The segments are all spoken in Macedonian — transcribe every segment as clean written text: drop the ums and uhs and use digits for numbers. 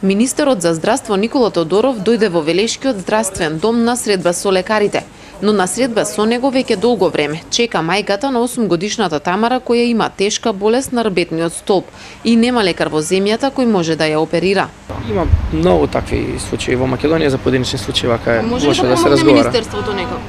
Министерот за здравство Никола Тодоров дојде во Велешкиот здравствен дом на средба со лекарите, но на средба со него веќе долго време чека мајката на 8-годишната Тамара која има тешка болест на рбетниот столб и нема лекар во земјата кој може да ја оперира. Има многу такви случаи во Македонија за поединечни случаи вака може може да се помогне разговара. Министерството некој?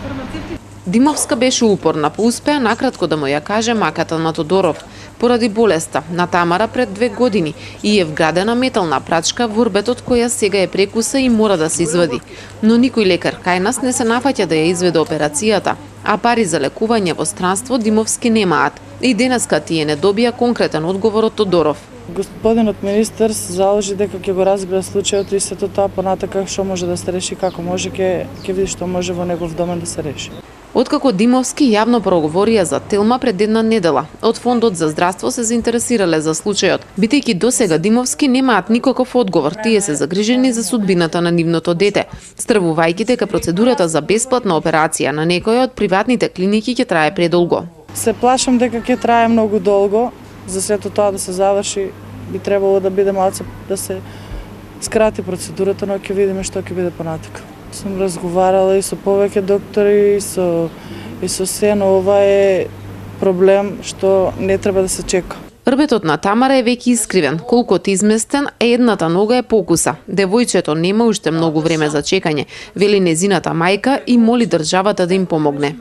Димовска беше упорна, успеа накратко да му ја каже маката на Тодоров. Поради болеста на Тамара пред 2 години и е вградена метална прачка во рбетот која сега е прекуса и мора да се извади. Но никој лекар кај нас не се нафаќа да ја изведе операцијата, а пари за лекување во странство Димовски немаат. И денеска тие не добија конкретен одговор од Тодоров. Господинот министер се заложи дека ќе го разбере случајот и сето тоа понатака што може да се реши, како може ќе види што може во негов домен да се реши. Откако Димовски јавно проговорија за Телма пред една недела, од Фондот за здравство се заинтересирале за случајот. Бидејќи досега Димовски немаат никаков одговор, тие се загрижени за судбината на нивното дете, стравувајќи дека процедурата за бесплатна операција на некоја од приватните клиники ќе трае предолго. Се плашам дека ќе трае многу долго, за сето тоа да се заврши би требало да биде малце да се скрати процедурата, но ќе видиме што ќе биде понатака. Сум разговарала и со повеќе доктори и со се, но ова е проблем што не треба да се чека. Рбетот на Тамара е веќе искривен, колкото изместен, едната нога е покуса. Девојчето нема уште многу време за чекање, вели незината мајка и моли државата да им помогне.